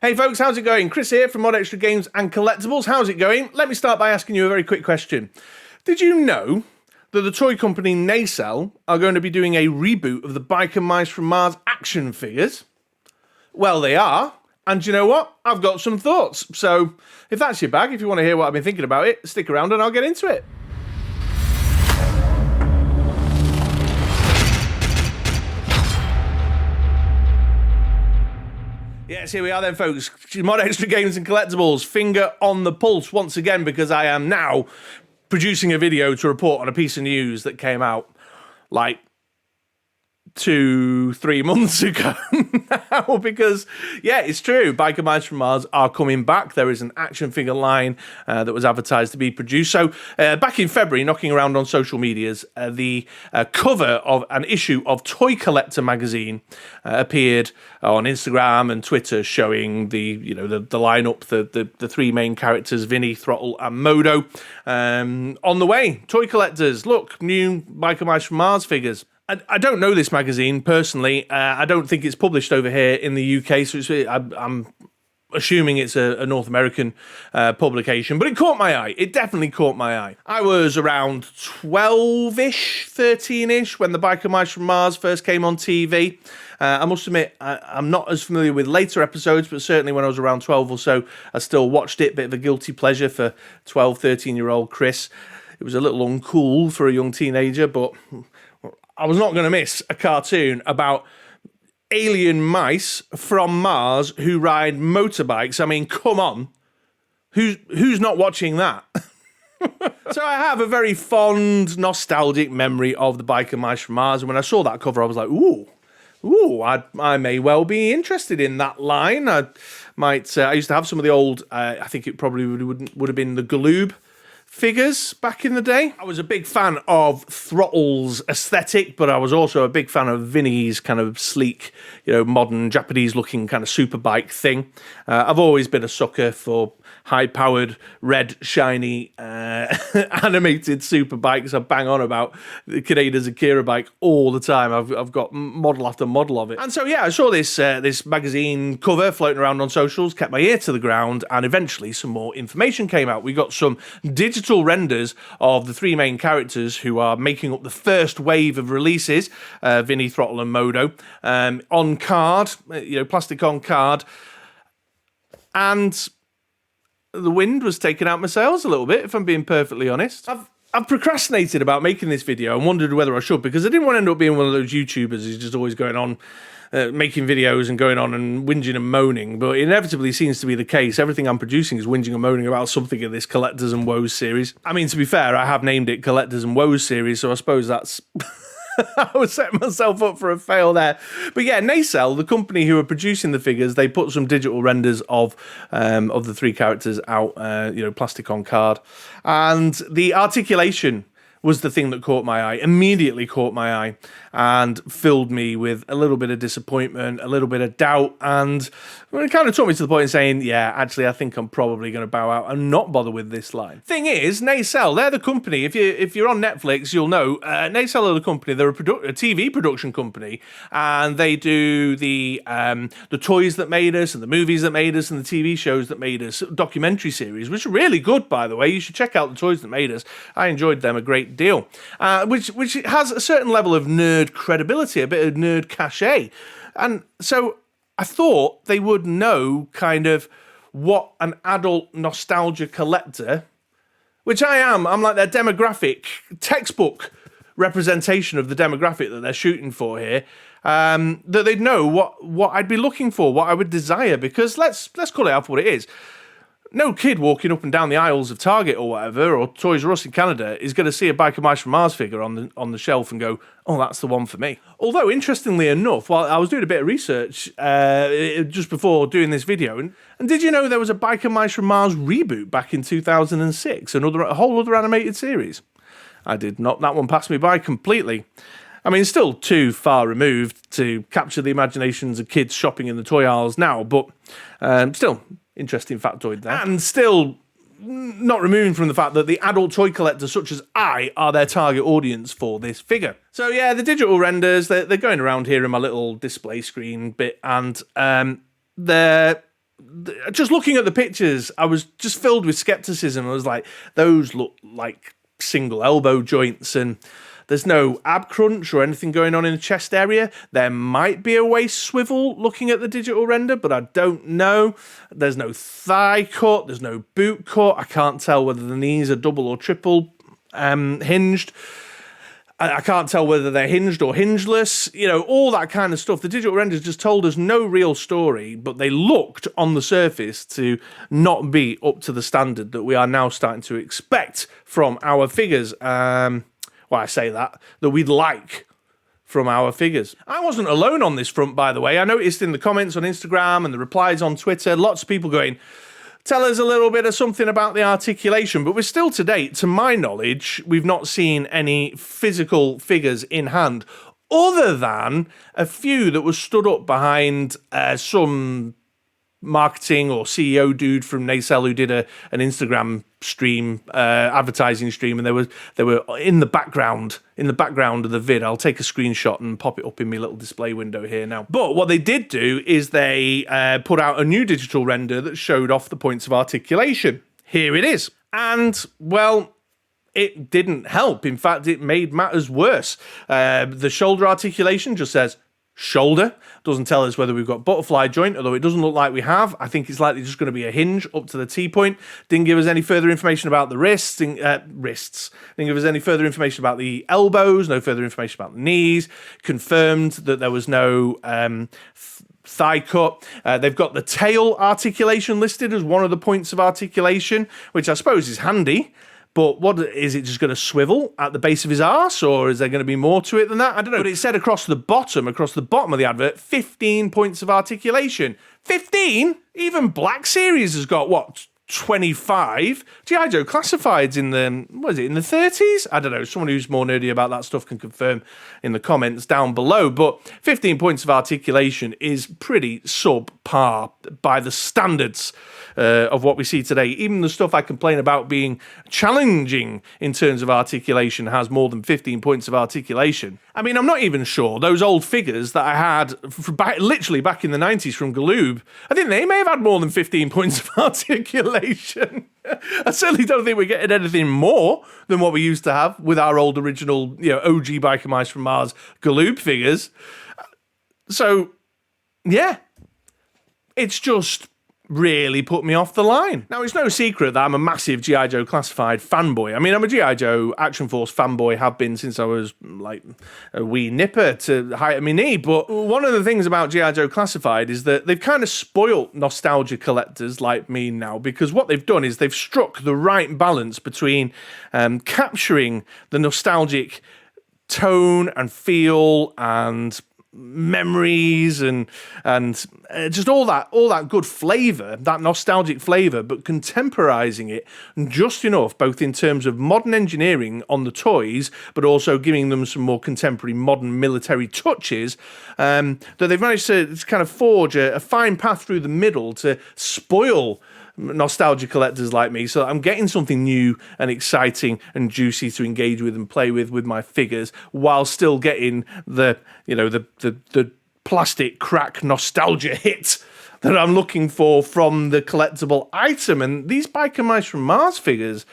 Hey folks, how's it going? Chris here from Mod Extra Games and Collectibles. How's it going? Let me start by asking you a very quick question. Did you know that the toy company Nacelle are going to be doing a reboot of the Biker Mice from Mars action figures? Well, they are. And you know what? I've got some thoughts. So if that's your bag, if you want to hear what I've been thinking about it, stick around and I'll get into it. Yes, here we are then, folks. Mod Extra Games and Collectibles, finger on the pulse once again, because I am now producing a video to report on a piece of news that came out like 2-3 months ago now, because yeah, it's true, Biker Mice from Mars are coming back. There is an action figure line that was advertised to be produced. So back in February, knocking around on social medias, the cover of an issue of Toy Collector magazine appeared on Instagram and Twitter, showing the lineup, the three main characters, Vinny, Throttle and Modo, on the way. Toy collectors, look, new Biker Mice from Mars figures. I don't know this magazine personally. I don't think it's published over here in the UK, so I'm assuming it's a North American publication. But it caught my eye. It definitely caught my eye. I was around 12-ish, 13-ish when the Biker Mice from Mars first came on TV. I must admit, I'm not as familiar with later episodes, but certainly when I was around 12 or so, I still watched it. Bit of a guilty pleasure for 12, 13-year-old Chris. It was a little uncool for a young teenager, but I was not going to miss a cartoon about alien mice from Mars who ride motorbikes. I mean, come on. Who's not watching that? So I have a very fond, nostalgic memory of the Biker Mice from Mars. And when I saw that cover, I was like, ooh, I may well be interested in that line. I used to have some of the old, I think it probably would have been the Galoob figures back in the day. I was a big fan of Throttle's aesthetic, but I was also a big fan of Vinny's kind of sleek, modern Japanese-looking kind of super bike thing. I've always been a sucker for high-powered, red, shiny, animated super bikes. I bang on about the Kaneda's Akira bike all the time. I've got model after model of it. And so, yeah, I saw this magazine cover floating around on socials, kept my ear to the ground, and eventually some more information came out. We got some digital renders of the three main characters who are making up the first wave of releases, Vinny, Throttle and Modo, on card, plastic on card. And the wind was taking out my sails a little bit, if I'm being perfectly honest. I've procrastinated about making this video and wondered whether I should, because I didn't want to end up being one of those YouTubers who's just always going on, making videos and going on and whinging and moaning, but inevitably seems to be the case. Everything I'm producing is whinging and moaning about something in this Collectors and Woes series. I mean, to be fair, I have named it Collectors and Woes series, so I suppose that's I was setting myself up for a fail there. But yeah, Nacelle, the company who are producing the figures, they put some digital renders of the three characters out, plastic on card. And the articulation was the thing that caught my eye, immediately caught my eye, and filled me with a little bit of disappointment, a little bit of doubt, and it kind of took me to the point of saying, yeah, actually, I think I'm probably going to bow out and not bother with this line. Thing is, Nacelle, they're the company. If you're on Netflix, you'll know Nacelle are the company. They're a TV production company, and they do the toys that made us, and the movies that made us, and the TV shows that made us. Documentary series, which are really good, by the way. You should check out the Toys That Made Us. I enjoyed them a great deal, which has a certain level of nerd credibility, a bit of nerd cachet, and so I thought they would know kind of what an adult nostalgia collector, which I am. I'm like their demographic, textbook representation of the demographic that they're shooting for here. That they'd know what I'd be looking for, what I would desire, because let's call it out for what it is. No kid walking up and down the aisles of Target or whatever, or Toys R Us in Canada, is going to see a Biker Mice from Mars figure on the shelf and go, oh, that's the one for me. Although, interestingly enough, while I was doing a bit of research just before doing this video, and did you know there was a Biker Mice from Mars reboot back in 2006, a whole other animated series? I did not. That one passed me by completely. I mean, still too far removed to capture the imaginations of kids shopping in the toy aisles now, but still, interesting factoid there. And still not removing from the fact that the adult toy collectors such as I are their target audience for this figure. So yeah, the digital renders, they're going around here in my little display screen bit, and they're just looking at the pictures, I was just filled with skepticism. I was like, those look like single elbow joints, and there's no ab crunch or anything going on in the chest area. There might be a waist swivel looking at the digital render, but I don't know. There's no thigh cut. There's no boot cut. I can't tell whether the knees are double or triple hinged. I can't tell whether they're hinged or hingeless, all that kind of stuff. The digital renders just told us no real story, but they looked on the surface to not be up to the standard that we are now starting to expect from our figures. I say that we'd like from our figures. I wasn't alone on this front, by the way. I noticed in the comments on Instagram and the replies on Twitter, lots of people going, tell us a little bit of something about the articulation, but we're still to date, to my knowledge, we've not seen any physical figures in hand, other than a few that were stood up behind some marketing or CEO dude from Nacelle who did an Instagram stream, advertising stream, and they were in the background of the vid. I'll take a screenshot and pop it up in my little display window here now. But what they did do is they put out a new digital render that showed off the points of articulation. Here it is. And, well, it didn't help. In fact, it made matters worse. The shoulder articulation just says shoulder. Doesn't tell us whether we've got butterfly joint, although it doesn't look like we have. I think it's likely just going to be a hinge up to the T-point. Didn't give us any further information about the wrists. Didn't give us any further information about the elbows, no further information about the knees. Confirmed that there was no thigh cut. They've got the tail articulation listed as one of the points of articulation, which I suppose is handy. But what is it, just going to swivel at the base of his arse, or is there going to be more to it than that? I don't know. But it said across the bottom of the advert, 15 points of articulation. 15? Even Black Series has got, 25? G.I. Joe Classified's in the 30s? I don't know. Someone who's more nerdy about that stuff can confirm in the comments down below. But 15 points of articulation is pretty subpar by the standards of what we see today. Even the stuff I complain about being challenging in terms of articulation has more than 15 points of articulation. I mean, I'm not even sure those old figures that I had literally back in the 90s from Galoob, I think they may have had more than 15 points of articulation. I certainly don't think we're getting anything more than what we used to have with our old original, OG Biker Mice from Mars Galoob figures. So, yeah, it's just really put me off the line. Now, it's no secret that I'm a massive G.I. Joe Classified fanboy. I mean, I'm a G.I. Joe Action Force fanboy, have been since I was like a wee nipper to the height of my knee. But one of the things about G.I. Joe Classified is that they've kind of spoilt nostalgia collectors like me now, because what they've done is they've struck the right balance between capturing the nostalgic tone and feel and memories and just all that good flavor, that nostalgic flavor, but contemporizing it just enough, both in terms of modern engineering on the toys, but also giving them some more contemporary modern military touches, that they've managed to kind of forge a fine path through the middle to spoil nostalgia collectors like me, so I'm getting something new and exciting and juicy to engage with and play with my figures, while still getting the plastic crack nostalgia hit that I'm looking for from the collectible item. And these Biker Mice from Mars figures,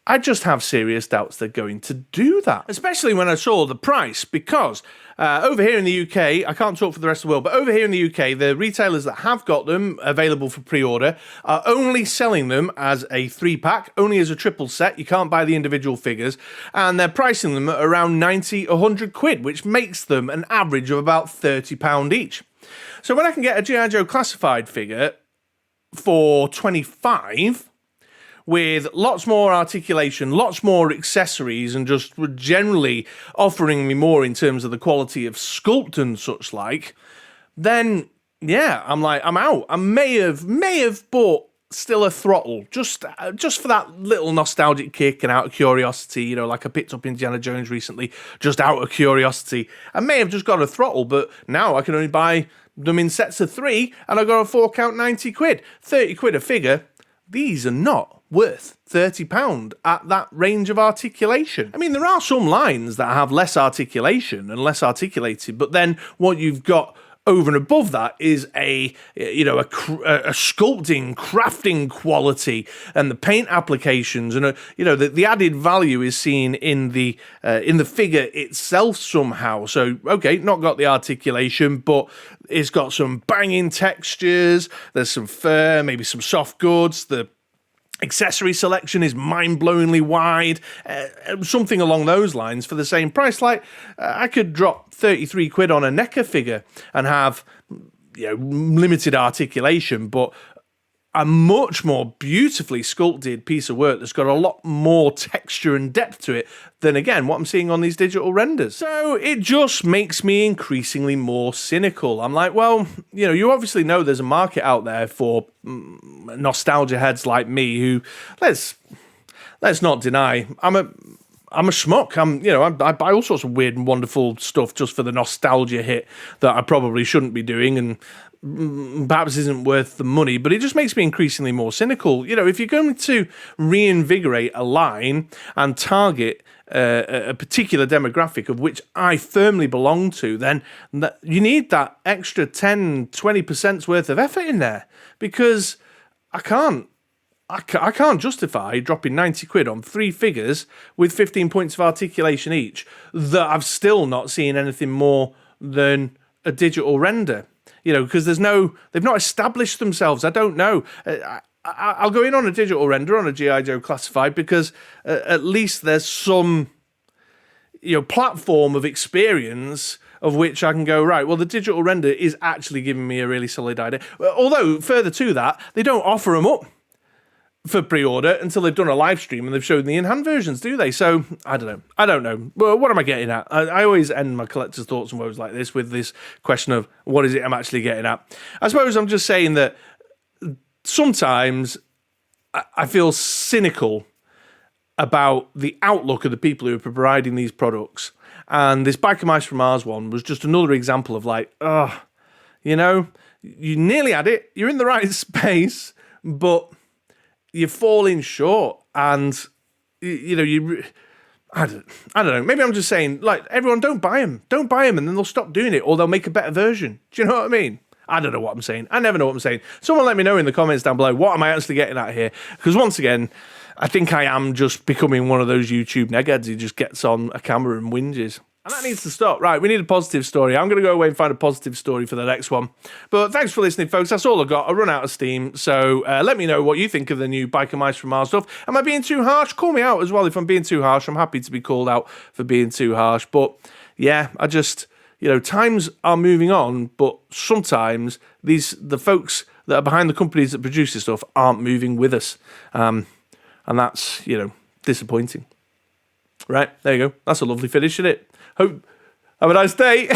I just have serious doubts they're going to do that, especially when I saw the price, because over here in the UK, I can't talk for the rest of the world, but over here in the UK, the retailers that have got them available for pre-order are only selling them as a 3-pack, only as a triple set. You can't buy the individual figures, and they're pricing them at around 90, 100 quid, which makes them an average of about £30 each. So when I can get a G.I. Joe Classified figure for 25, with lots more articulation, lots more accessories, and just generally offering me more in terms of the quality of sculpt and such like, then yeah, I'm out. I may have bought still a throttle just for that little nostalgic kick and out of curiosity, like I picked up Indiana Jones recently, just out of curiosity. I may have just got a throttle, but now I can only buy them in sets of 3, and I got a 4-count 90 quid, 30 quid a figure. These are not worth £30 at that range of articulation. I mean, there are some lines that have less articulation and less articulated, but then what you've got over and above that is a sculpting, crafting quality, and the paint applications, and the added value is seen in the figure itself somehow. So okay, not got the articulation, but it's got some banging textures. There's some fur, maybe some soft goods. The accessory selection is mind-blowingly wide, something along those lines for the same price. Like, I could drop 33 quid on a NECA figure and have, limited articulation, but a much more beautifully sculpted piece of work that's got a lot more texture and depth to it than, again, what I'm seeing on these digital renders. So it just makes me increasingly more cynical. I'm like, well, you obviously know there's a market out there for nostalgia heads like me who, let's not deny, I'm a schmuck. I buy all sorts of weird and wonderful stuff just for the nostalgia hit that I probably shouldn't be doing, and perhaps isn't worth the money, but it just makes me increasingly more cynical. If you're going to reinvigorate a line and target a particular demographic of which I firmly belong to, then you need that extra 10-20% worth of effort in there, because I can't justify dropping 90 quid on 3 figures with 15 points of articulation each that I've still not seen anything more than a digital render. Because they've not established themselves. I don't know. I'll go in on a digital render on a G.I. Joe Classified because at least there's some, platform of experience of which I can go, right, well, the digital render is actually giving me a really solid idea. Although, further to that, they don't offer them up for pre-order until they've done a live stream and they've shown the in-hand versions, do they? So, I don't know. Well, what am I getting at? I always end my collector's thoughts and woes like this with this question of, what is it I'm actually getting at? I suppose I'm just saying that sometimes I feel cynical about the outlook of the people who are providing these products. And this Biker Mice from Mars one was just another example of like, you nearly had it. You're in the right space, but you're falling short, and I don't know. Maybe I'm just saying, like, everyone, don't buy them, and then they'll stop doing it, or they'll make a better version. Do you know what I mean? I don't know what I'm saying. I never know what I'm saying. Someone let me know in the comments down below. What am I actually getting at here? Because once again, I think I am just becoming one of those YouTube neckheads who just gets on a camera and whinges. And that needs to stop. Right, we need a positive story. I'm going to go away and find a positive story for the next one. But thanks for listening, folks. That's all I've got. I run out of steam. So let me know what you think of the new Biker Mice from Mars stuff. Am I being too harsh? Call me out as well if I'm being too harsh. I'm happy to be called out for being too harsh. But yeah, I just, times are moving on. But sometimes the folks that are behind the companies that produce this stuff aren't moving with us. And that's, disappointing. Right, there you go. That's a lovely finish, isn't it? Have a nice day.